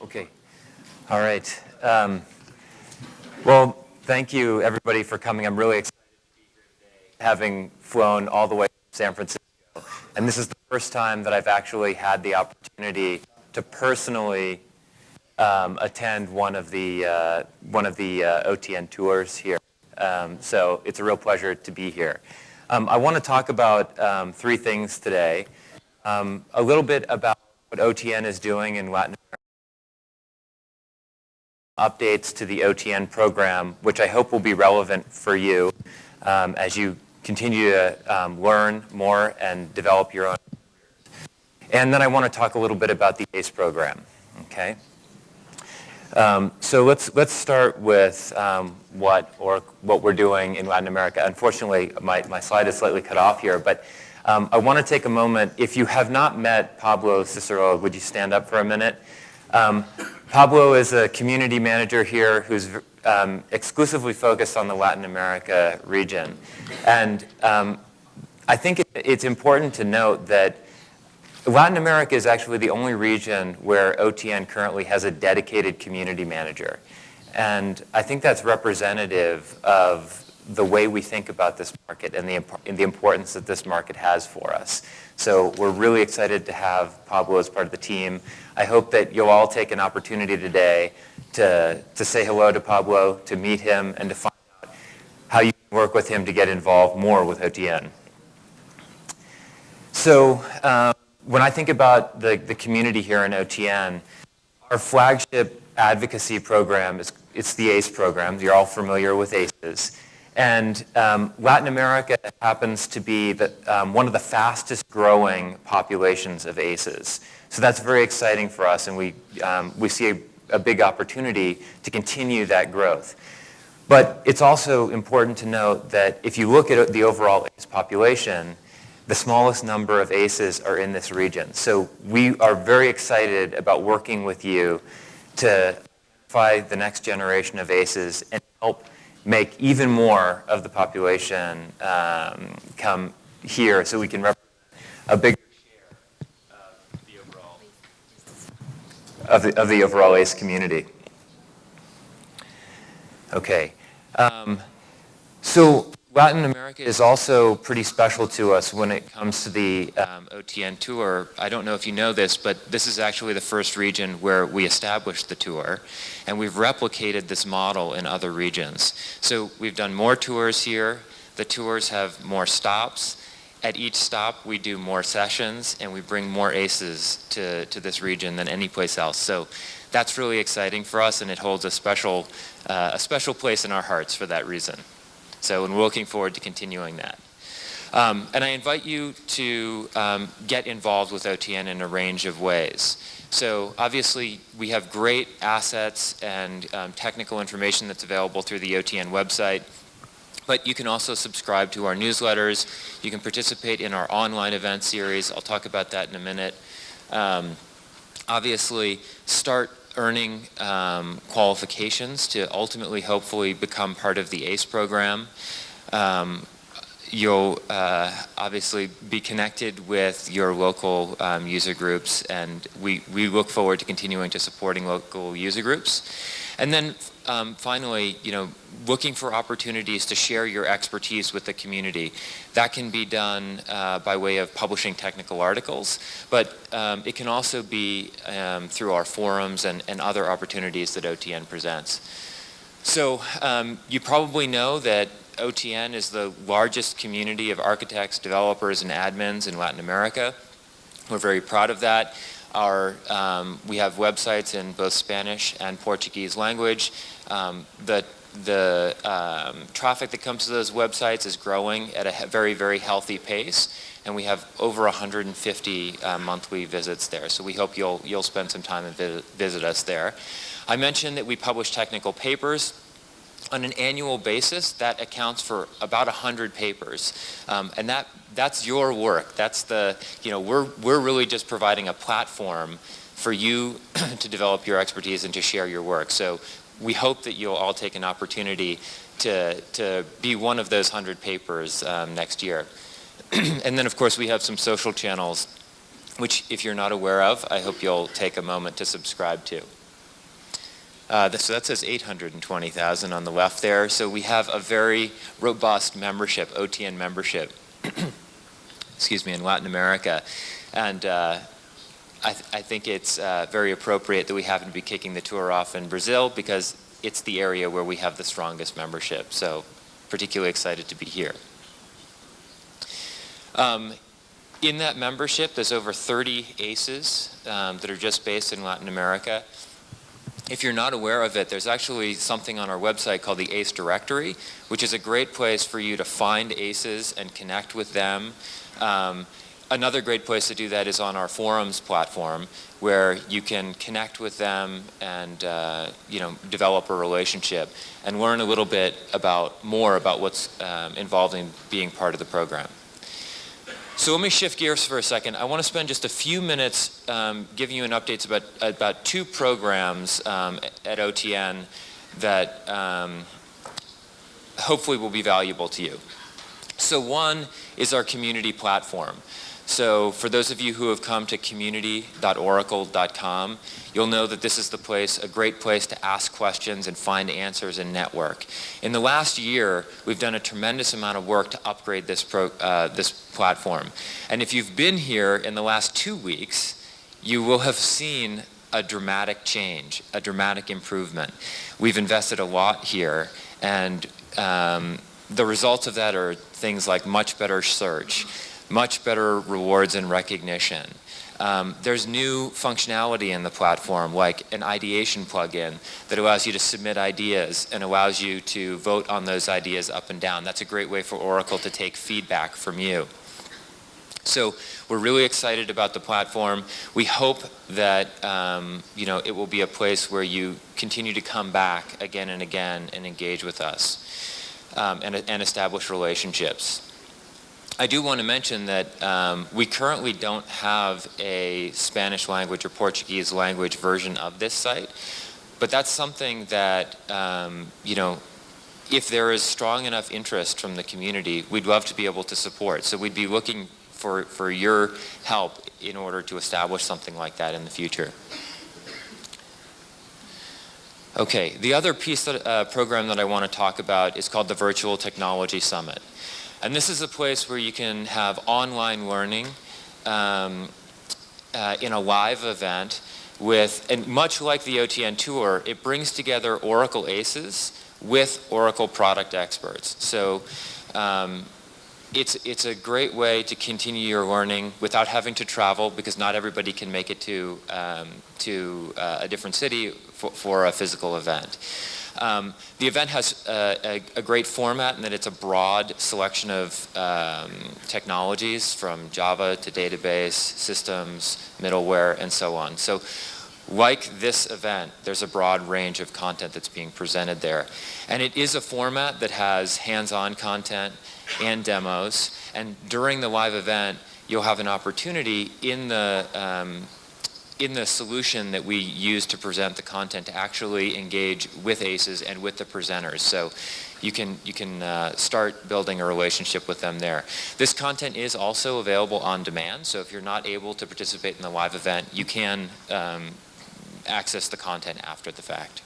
Okay. All right. Well, thank you, everybody, for coming. I'm really excited to be here today, having flown all the way from San Francisco. And this is the first time that I've actually had the opportunity to personally attend one of the OTN tours here. So it's a real pleasure to be here. I want to talk about three things today. A little bit about what OTN is doing in Latin America. Updates to the OTN program, which I hope will be relevant for you as you continue to learn more and develop your own. And then I want to talk a little bit about the ACE program. Okay. So let's start with what we're doing in Latin America. Unfortunately, my slide is slightly cut off here, but I want to take a moment. If you have not met Pablo Cicero, would you stand up for a minute? Pablo is a community manager here who's exclusively focused on the Latin America region. And I think it's important to note that Latin America is actually the only region where OTN currently has a dedicated community manager. And I think that's representative of the way we think about this market and the importance that this market has for us. So we're really excited to have Pablo as part of the team. I hope that you'll all take an opportunity today to say hello to Pablo, to meet him, and to find out how you can work with him to get involved more with OTN. So when I think about the community here in OTN, our flagship advocacy program it's the ACE program. You're all familiar with ACEs. And Latin America happens to be one of the fastest growing populations of ACEs. So that's very exciting for us, and we see a big opportunity to continue that growth. But it's also important to note that if you look at the overall ACE population, the smallest number of ACEs are in this region. So we are very excited about working with you to identify the next generation of ACEs and help make even more of the population come here so we can represent a bigger share of the overall ACE community. Okay. So Latin America is also pretty special to us when it comes to the OTN tour. I don't know if you know this, but this is actually the first region where we established the tour, and we've replicated this model in other regions. So we've done more tours here. The tours have more stops. At each stop, we do more sessions, and we bring more ACEs to this region than any place else. So that's really exciting for us, and it holds a special place in our hearts for that reason. So, and we're looking forward to continuing that. And I invite you to get involved with OTN in a range of ways. So obviously, we have great assets and technical information that's available through the OTN website. But you can also subscribe to our newsletters. You can participate in our online event series. I'll talk about that in a minute. Obviously, start earning qualifications to ultimately, hopefully, become part of the ACE program. You'll obviously be connected with your local user groups, and we look forward to continuing to supporting local user groups. And then finally, looking for opportunities to share your expertise with the community. That can be done by way of publishing technical articles, but it can also be through our forums and other opportunities that OTN presents. So you probably know that OTN is the largest community of architects, developers, and admins in Latin America. We're very proud of that. We have websites in both Spanish and Portuguese language. The traffic that comes to those websites is growing at a very, very healthy pace, and we have over 150 monthly visits there. So we hope you'll spend some time and visit us there. I mentioned that we publish technical papers. On an annual basis, that accounts for about 100 papers, and that's your work. That's we're really just providing a platform for you to develop your expertise and to share your work. So we hope that you'll all take an opportunity to be one of those 100 papers next year. And then, of course, we have some social channels, which if you're not aware of, I hope you'll take a moment to subscribe to. So that says 820,000 on the left there. So we have a very robust membership, OTN membership, excuse me, in Latin America. And I think it's very appropriate that we happen to be kicking the tour off in Brazil because it's the area where we have the strongest membership. So particularly excited to be here. In that membership, there's over 30 ACEs that are just based in Latin America. If you're not aware of it, there's actually something on our website called the ACE Directory, which is a great place for you to find ACEs and connect with them. Another great place to do that is on our forums platform, where you can connect with them and develop a relationship and learn a little bit more about what's involved in being part of the program. So let me shift gears for a second. I want to spend just a few minutes giving you an update about two programs at OTN that hopefully will be valuable to you. So one is our community platform. So for those of you who have come to community.oracle.com, you'll know that this is the place, a great place to ask questions and find answers and network. In the last year, we've done a tremendous amount of work to upgrade this platform. And if you've been here in the last 2 weeks, you will have seen a dramatic change, a dramatic improvement. We've invested a lot here, and the results of that are things like much better search, much better rewards and recognition. There's new functionality in the platform, like an ideation plugin that allows you to submit ideas and allows you to vote on those ideas up and down. That's a great way for Oracle to take feedback from you. So we're really excited about the platform. We hope that it will be a place where you continue to come back again and again and engage with us and establish relationships. I do want to mention that we currently don't have a Spanish language or Portuguese language version of this site, but that's something that, if there is strong enough interest from the community, we'd love to be able to support. So we'd be looking for your help in order to establish something like that in the future. Okay, the other program that I want to talk about is called the Virtual Technology Summit. And this is a place where you can have online learning in a live event and much like the OTN Tour, it brings together Oracle ACEs with Oracle product experts. So it's a great way to continue your learning without having to travel, because not everybody can make it to a different city for a physical event. The event has a great format in that it's a broad selection of technologies from Java to database, systems, middleware, and so on. So like this event, there's a broad range of content that's being presented there. And it is a format that has hands-on content and demos. And during the live event, you'll have an opportunity in the solution that we use to present the content to actually engage with ACEs and with the presenters. So you can start building a relationship with them there. This content is also available on demand, so if you're not able to participate in the live event, you can access the content after the fact.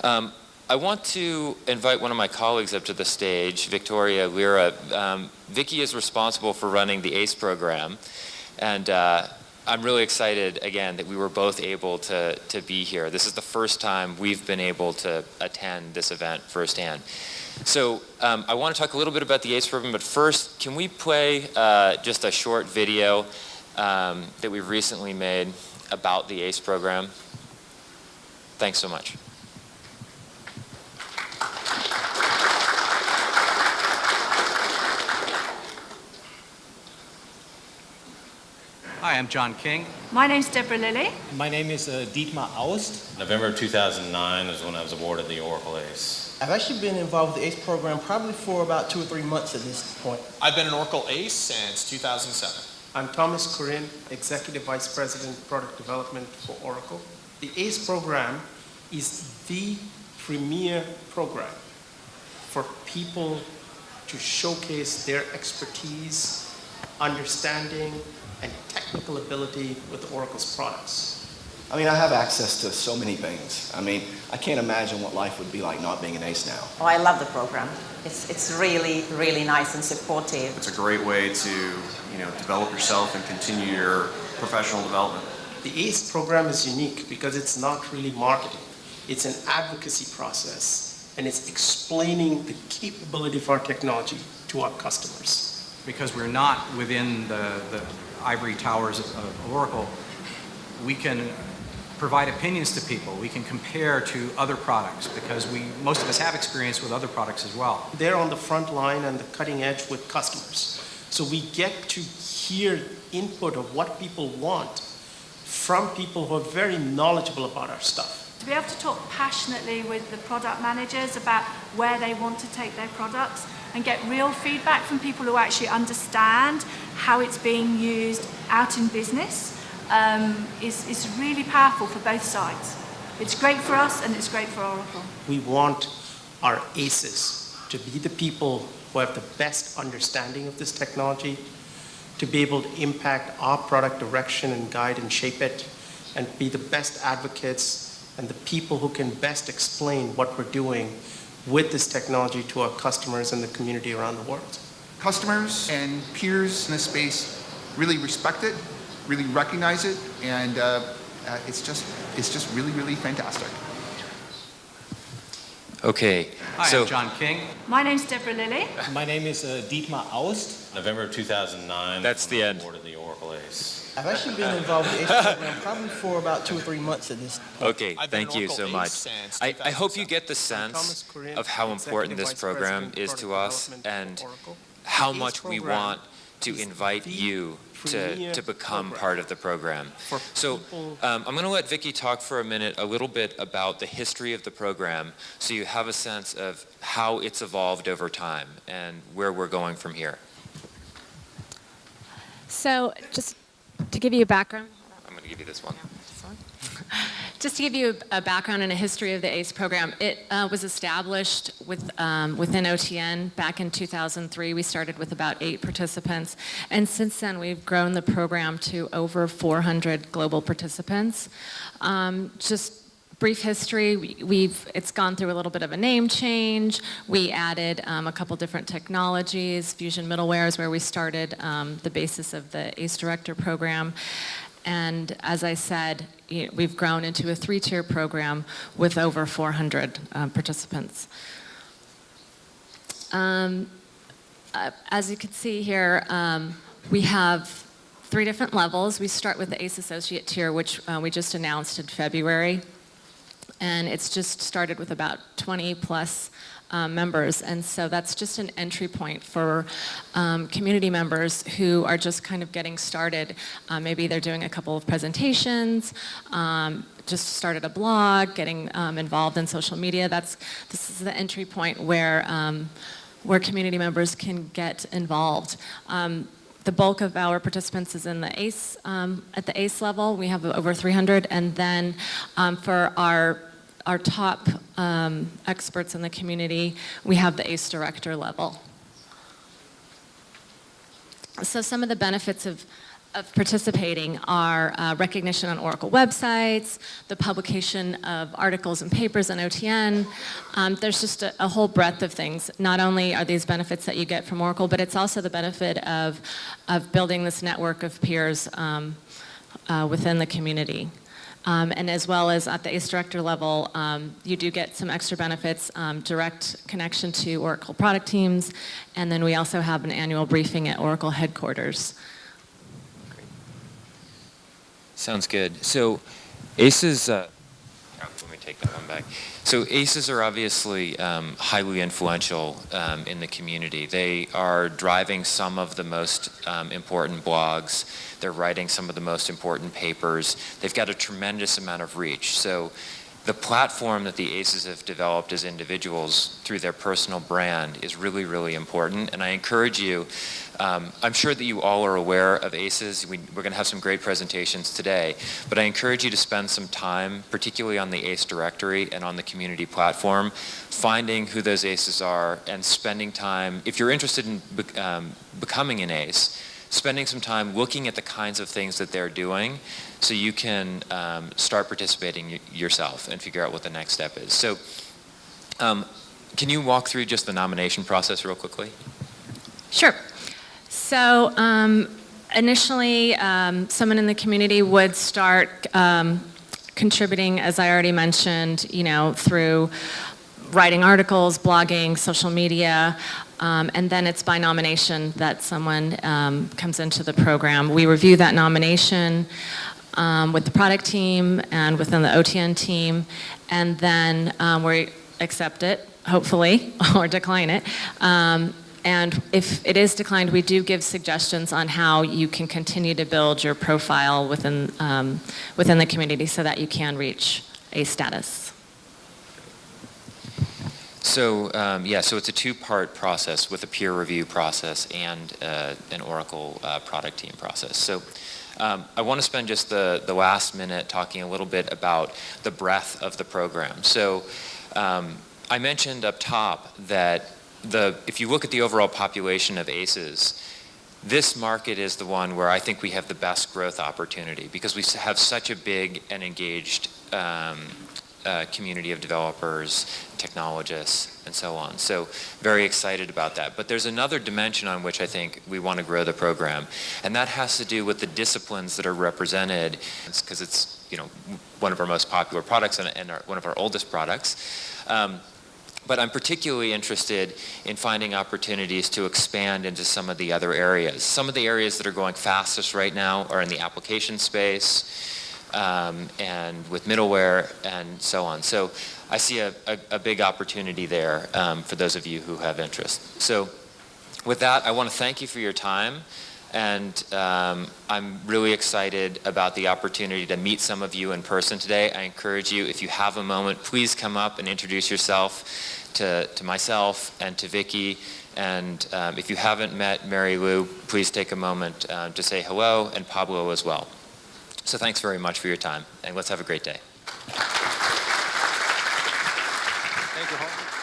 I want to invite one of my colleagues up to the stage, Victoria Lira. Vicky is responsible for running the ACE program, and I'm really excited, again, that we were both able to be here. This is the first time we've been able to attend this event firsthand. So I want to talk a little bit about the ACE program, but first, can we play just a short video that we've recently made about the ACE program? Thanks so much. Hi, I'm John King. My name's Deborah Lilly. My name is Dietmar Aust. November of 2009 is when I was awarded the Oracle ACE. I've actually been involved with the ACE program probably for about 2 or 3 months at this point. I've been an Oracle ACE since 2007. I'm Thomas Corinne, Executive Vice President, Product Development for Oracle. The ACE program is the premier program for people to showcase their expertise, understanding, and technical ability with Oracle's products. I mean, I have access to so many things. I mean, I can't imagine what life would be like not being an ACE now. Oh, I love the program. It's really, really nice and supportive. It's a great way to, develop yourself and continue your professional development. The ACE program is unique because it's not really marketing. It's an advocacy process, and it's explaining the capability of our technology to our customers. Because we're not within the ivory towers of Oracle, we can provide opinions to people. We can compare to other products because most of us have experience with other products as well. They're on the front line and the cutting edge with customers. So we get to hear input of what people want from people who are very knowledgeable about our stuff. To be able to talk passionately with the product managers about where they want to take their products and get real feedback from people who actually understand how it's being used out in business is really powerful for both sides. It's great for us and it's great for Oracle. We want our ACEs to be the people who have the best understanding of this technology, to be able to impact our product direction and guide and shape it, and be the best advocates and the people who can best explain what we're doing with this technology to our customers and the community around the world. Customers and peers in this space really respect it, really recognize it, and it's just really, really fantastic. Okay, Hi, so I'm John King. My name's Deborah Lilly. My name is Dietmar Aust. November of 2009. That's the end. Awarded the Oracle ACE. I've actually been involved with the ACE program probably for about 2 or 3 months at this point. okay, I've been thank an you Oracle so much. ACE since I hope you 2007. get the Thomas sense Corinne, of how important Executive this Vice program President, is Product to us Development and for Oracle. how The much ACE we program want to is invite the you premier to become program part of the program. for So people- I'm going to let Vicki talk for a minute a little bit about the history of the program so you have a sense of how it's evolved over time and where we're going from here. So just to give you a background. I'm going to give you this one. Just to give you a background and a history of the ACE program, it was established within OTN back in 2003. We started with about 8 participants, and since then we've grown the program to over 400 global participants. Just brief history, it's gone through a little bit of a name change. We added a couple different technologies. Fusion Middleware is where we started the basis of the ACE Director program. And as I said, we've grown into a 3-tier program with over 400 participants. As you can see here, we have 3 different levels. We start with the ACE Associate tier, which we just announced in February. And it's just started with about 20 plus members, and so that's just an entry point for community members who are just kind of getting started. Maybe they're doing a couple of presentations, just started a blog, getting involved in social media. This is the entry point where community members can get involved. The bulk of our participants is in the ACE, at the ACE level. We have over 300, and then for our top experts in the community, we have the ACE Director level. So some of the benefits of participating are recognition on Oracle websites, the publication of articles and papers on OTN. There's just a whole breadth of things. Not only are these benefits that you get from Oracle, but it's also the benefit of building this network of peers within the community. And as well as at the ACE Director level, you do get some extra benefits, direct connection to Oracle product teams, and then we also have an annual briefing at Oracle headquarters. Sounds good. So ACEs, let me take that one back. So ACEs are obviously highly influential in the community. They are driving some of the most important blogs. They're writing some of the most important papers. They've got a tremendous amount of reach. So the platform that the ACEs have developed as individuals through their personal brand is really, really important. And I encourage you, I'm sure that you all are aware of ACEs. We're going to have some great presentations today, but I encourage you to spend some time, particularly on the ACE directory and on the community platform, finding who those ACEs are and spending time, if you're interested in becoming an ACE, spending some time looking at the kinds of things that they're doing so you can start participating yourself and figure out what the next step is. So can you walk through just the nomination process real quickly? Sure. So initially, someone in the community would start contributing, as I already mentioned, through writing articles, blogging, social media, and then it's by nomination that someone comes into the program. We review that nomination with the product team and within the OTN team, and then we accept it, hopefully, or decline it. And if it is declined, we do give suggestions on how you can continue to build your profile within the community so that you can reach ACE status. So so it's a two-part process with a peer review process and an Oracle product team process. So I want to spend just the last minute talking a little bit about the breadth of the program. So I mentioned up top that if you look at the overall population of ACEs, this market is the one where I think we have the best growth opportunity because we have such a big and engaged community of developers, technologists, and so on. So very excited about that. But there's another dimension on which I think we want to grow the program, and that has to do with the disciplines that are represented, because it's one of our most popular products and one of our oldest products. But I'm particularly interested in finding opportunities to expand into some of the other areas. Some of the areas that are going fastest right now are in the application space and with middleware and so on. So I see a big opportunity there for those of you who have interest. So with that, I want to thank you for your time. And I'm really excited about the opportunity to meet some of you in person today. I encourage you, if you have a moment, please come up and introduce yourself to myself and to Vicky. And if you haven't met Mary Lou, please take a moment to say hello, and Pablo as well. So thanks very much for your time, and let's have a great day. Thank you, Roland.